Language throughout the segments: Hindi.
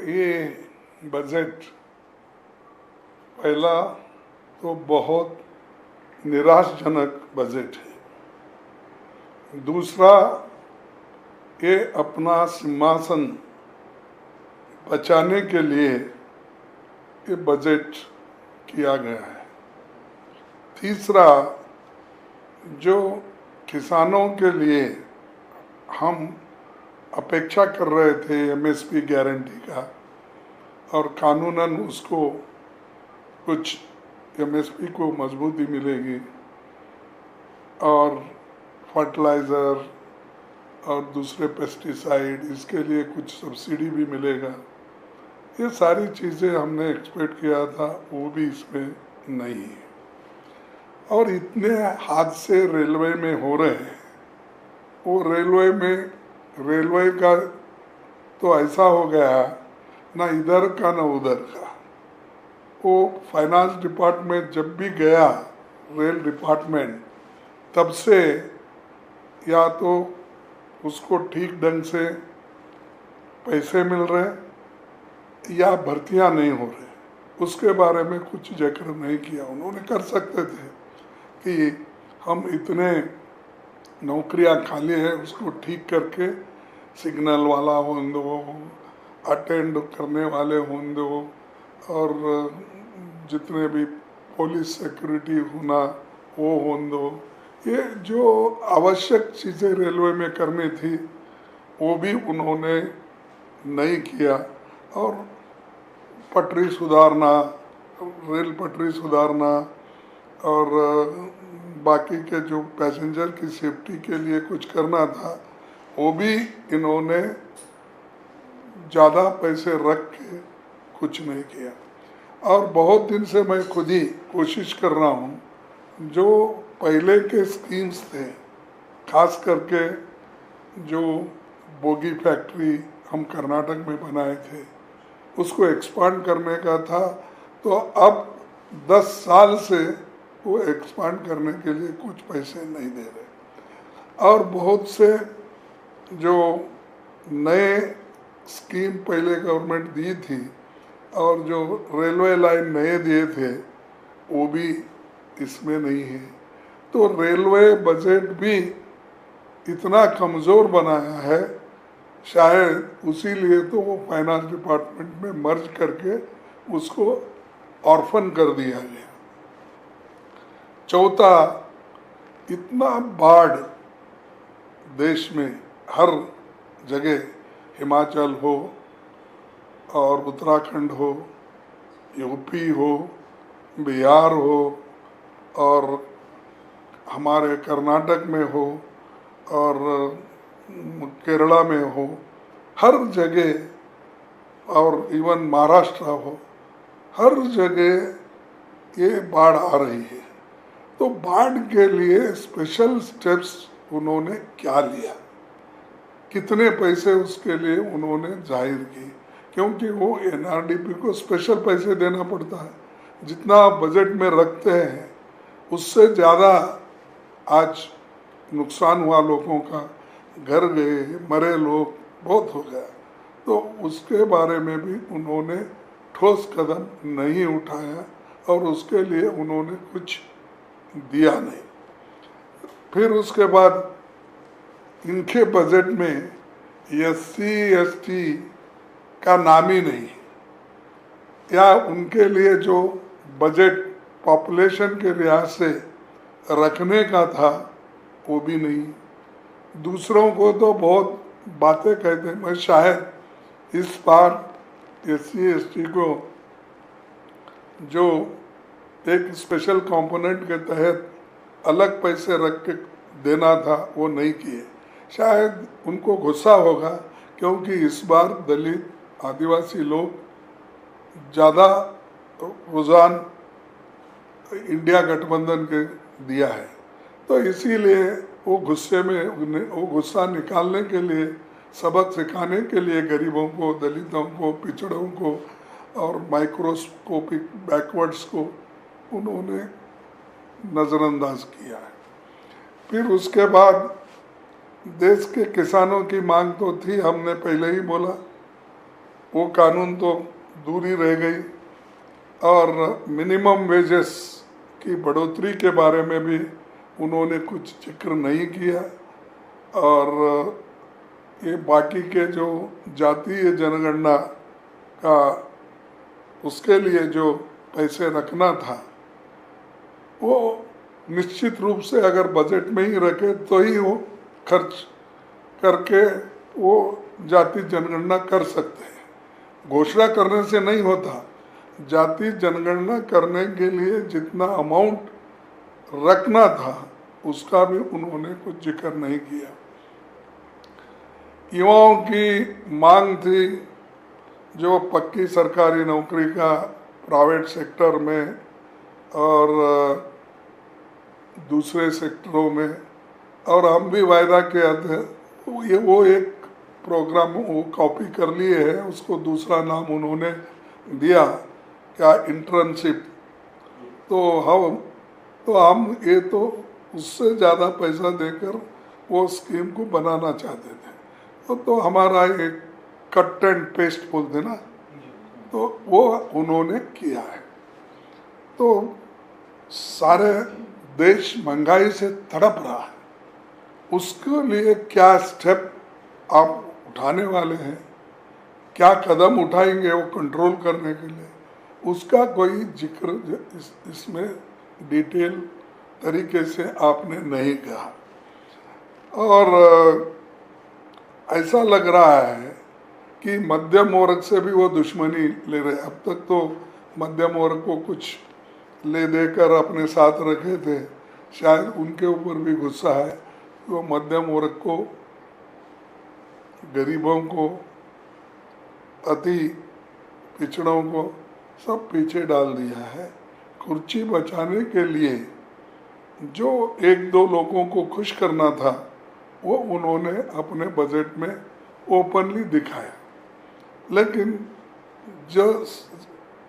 ये बजट पहला तो बहुत निराशजनक बजट है। दूसरा, ये अपना सिंहासन बचाने के लिए ये बजट किया गया है। तीसरा, जो किसानों के लिए हम अपेक्षा कर रहे थे एमएसपी गारंटी का, और कानूनन उसको कुछ एमएसपी को मजबूती मिलेगी और फर्टिलाइज़र और दूसरे पेस्टिसाइड इसके लिए कुछ सब्सिडी भी मिलेगा। ये सारी चीज़ें हमने एक्सपेक्ट किया था, वो भी इसमें नहीं है। और इतने हादसे रेलवे में हो रहे हैं, वो रेलवे का तो ऐसा हो गया ना इधर का ना उधर का। वो फाइनेंस डिपार्टमेंट जब भी गया, रेल डिपार्टमेंट, तब से या तो उसको ठीक ढंग से पैसे मिल रहे या भर्तियां नहीं हो रहे, उसके बारे में कुछ जिक्र नहीं किया। उन्होंने कर सकते थे कि हम इतने नौकरियां खाली है, उसको ठीक करके सिग्नल वाला हों दो, अटेंड करने वाले हों दो, और जितने भी पुलिस सिक्योरिटी होना वो हों दो। ये जो आवश्यक चीज़ें रेलवे में करनी थी वो भी उन्होंने नहीं किया। और पटरी सुधारना, रेल पटरी सुधारना और बाकी के जो पैसेंजर की सेफ्टी के लिए कुछ करना था, वो भी इन्होंने ज़्यादा पैसे रख के कुछ नहीं किया। और बहुत दिन से मैं खुद ही कोशिश कर रहा हूँ, जो पहले के स्कीम्स थे, खास करके जो बोगी फैक्ट्री हम कर्नाटक में बनाए थे, उसको एक्सपांड करने का था। तो अब 10 साल से वो एक्सपांड करने के लिए कुछ पैसे नहीं दे रहे। और बहुत से जो नए स्कीम पहले गवर्नमेंट दी थी और जो रेलवे लाइन नए दिए थे, वो भी इसमें नहीं है। तो रेलवे बजट भी इतना कमज़ोर बनाया है, शायद उसी लिए तो वो फाइनेंस डिपार्टमेंट में मर्ज करके उसको ऑर्फन कर दिया गया। चौथा, इतना बाढ़ देश में हर जगह, हिमाचल हो और उत्तराखंड हो, यूपी हो, बिहार हो और हमारे कर्नाटक में हो और केरला में हो, हर जगह, और इवन महाराष्ट्र हो, हर जगह ये बाढ़ आ रही है। तो बाढ़ के लिए स्पेशल स्टेप्स उन्होंने क्या लिया, कितने पैसे उसके लिए उन्होंने जाहिर किए, क्योंकि वो एनआरडीपी को स्पेशल पैसे देना पड़ता है। जितना बजट में रखते हैं उससे ज़्यादा आज नुकसान हुआ लोगों का, घर गए, मरे लोग बहुत हो गया। तो उसके बारे में भी उन्होंने ठोस कदम नहीं उठाया और उसके लिए उन्होंने कुछ दिया नहीं। फिर उसके बाद इनके बजट में एससी एसटी का नाम ही नहीं, या उनके लिए जो बजट पॉपुलेशन के लिहाज से रखने का था वो भी नहीं। दूसरों को तो बहुत बातें कहते हैं, मैं शायद इस बार एससी एसटी को जो एक स्पेशल कंपोनेंट के तहत अलग पैसे रख के देना था वो नहीं किए। शायद उनको गुस्सा होगा, क्योंकि इस बार दलित आदिवासी लोग ज़्यादा रुझान इंडिया गठबंधन के दिया है। तो इसीलिए वो गुस्से में, वो गुस्सा निकालने के लिए, सबक सिखाने के लिए गरीबों को, दलितों को, पिछड़ों को और माइक्रोस्कोपिक बैकवर्ड्स को उन्होंने नज़रअंदाज किया है। फिर उसके बाद देश के किसानों की मांग तो थी, हमने पहले ही बोला, वो कानून तो दूर ही रह गई। और मिनिमम वेजेस की बढ़ोतरी के बारे में भी उन्होंने कुछ जिक्र नहीं किया। और ये बाकी के जो जातीय जनगणना का उसके लिए जो पैसे रखना था वो निश्चित रूप से अगर बजट में ही रखे तो ही वो खर्च करके वो जाति जनगणना कर सकते हैं। घोषणा करने से नहीं होता। जाति जनगणना करने के लिए जितना अमाउंट रखना था उसका भी उन्होंने कुछ जिक्र नहीं किया। युवाओं की मांग थी जो पक्की सरकारी नौकरी का प्राइवेट सेक्टर में और दूसरे सेक्टरों में, और हम भी वायदा किया था। वो एक प्रोग्राम वो कॉपी कर लिए है, उसको दूसरा नाम उन्होंने दिया क्या, इंटर्नशिप। तो हम ये तो उससे ज़्यादा पैसा देकर वो स्कीम को बनाना चाहते थे। तो हमारा एक कट एंड पेस्ट बोलते ना, तो वो उन्होंने किया है। तो सारे देश महंगाई से तड़प रहा है, उसके लिए क्या स्टेप आप उठाने वाले हैं, क्या कदम उठाएंगे वो कंट्रोल करने के लिए, उसका कोई जिक्र इसमें डिटेल तरीके से आपने नहीं कहा। और ऐसा लग रहा है कि मध्यम वर्ग से भी वो दुश्मनी ले रहे। अब तक तो मध्यम वर्ग को कुछ ले देकर अपने साथ रखे थे, शायद उनके ऊपर भी गुस्सा है। वो मध्यम वर्ग को, गरीबों को, अति पिछड़ों को सब पीछे डाल दिया है। कुर्सी बचाने के लिए जो एक दो लोगों को खुश करना था वो उन्होंने अपने बजट में ओपनली दिखाया। लेकिन जो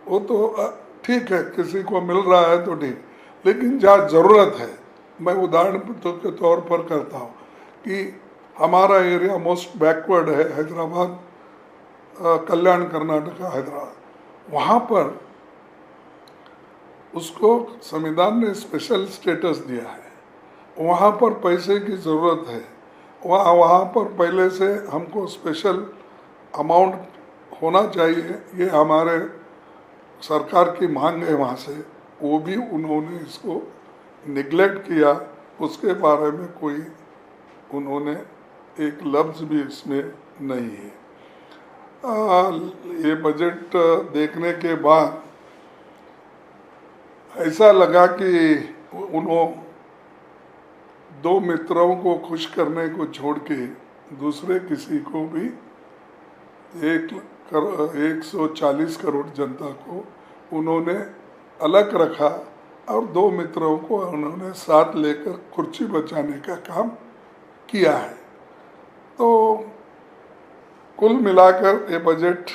वो तो ठीक है, किसी को मिल रहा है तो ठीक, लेकिन जहाँ ज़रूरत है, मैं उदाहरण के तौर पर करता हूँ कि हमारा एरिया मोस्ट बैकवर्ड है, हैदराबाद, कल्याण कर्नाटका हैदराबाद, वहाँ पर उसको संविधान ने स्पेशल स्टेटस दिया है। वहाँ पर पैसे की ज़रूरत है, वहाँ पर पहले से हमको स्पेशल अमाउंट होना चाहिए, ये हमारे सरकार की मांग है वहाँ से। वो भी उन्होंने इसको निगलेक्ट किया, उसके बारे में कोई उन्होंने एक लफ्ज़ भी इसमें नहीं है। ये बजट देखने के बाद ऐसा लगा कि उन्होंने दो मित्रों को खुश करने को छोड़ के दूसरे किसी को भी 140 करोड़ जनता को उन्होंने अलग रखा और दो मित्रों को उन्होंने साथ लेकर कुर्सी बचाने का काम किया है। तो कुल मिलाकर ये बजट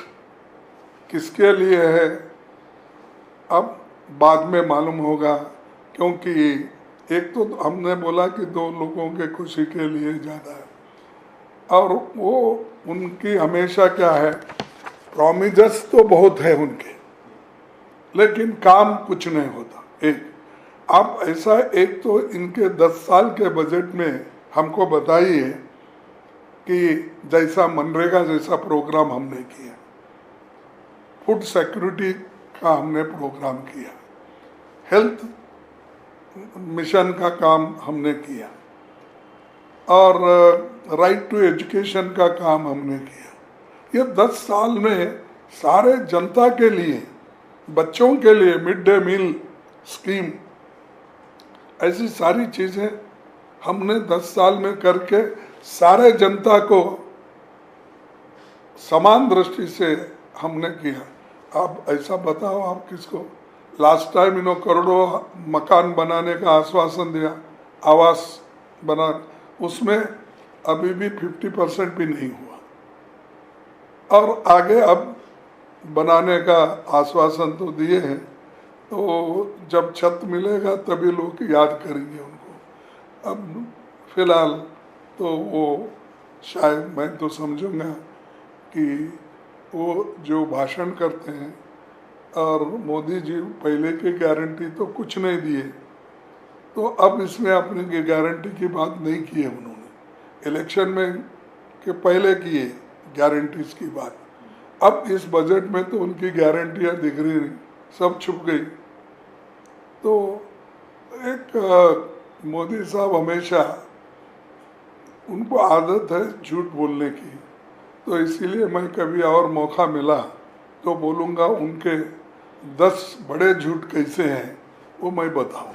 किसके लिए है अब बाद में मालूम होगा, क्योंकि एक तो हमने बोला कि दो लोगों के खुशी के लिए ज़्यादा है, और वो उनकी हमेशा क्या है, प्रॉमिसेस तो बहुत है उनके, लेकिन काम कुछ नहीं होता। एक आप ऐसा, एक तो इनके 10 साल के बजट में हमको बताइए कि जैसा मनरेगा जैसा प्रोग्राम हमने किया, फूड सिक्योरिटी का हमने प्रोग्राम किया, हेल्थ मिशन का काम हमने किया, और राइट टू एजुकेशन का काम हमने किया। ये 10 साल में सारे जनता के लिए, बच्चों के लिए मिड डे मील स्कीम, ऐसी सारी चीज़ें हमने 10 साल में करके सारे जनता को समान दृष्टि से हमने किया। अब ऐसा बताओ आप किसको, लास्ट टाइम इन्होंने करोड़ों मकान बनाने का आश्वासन दिया, आवास बना, उसमें अभी भी 50% भी नहीं हुआ, और आगे अब बनाने का आश्वासन तो दिए हैं, तो जब छत मिलेगा तभी लोग याद करेंगे उनको। अब फिलहाल तो वो शायद मैं तो समझूंगा कि वो जो भाषण करते हैं, और मोदी जी पहले की गारंटी तो कुछ नहीं दिए, तो अब इसमें अपनी गारंटी की बात नहीं की है उन्होंने। इलेक्शन में के पहले किए गारंटीज की बात, अब इस बजट में तो उनकी गारंटियाँ दिख रही नहीं, सब छुप गई। तो एक मोदी साहब हमेशा, उनको आदत है झूठ बोलने की, तो इसीलिए मैं कभी और मौका मिला तो बोलूँगा उनके 10 बड़े झूठ कैसे हैं वो मैं बताऊँ।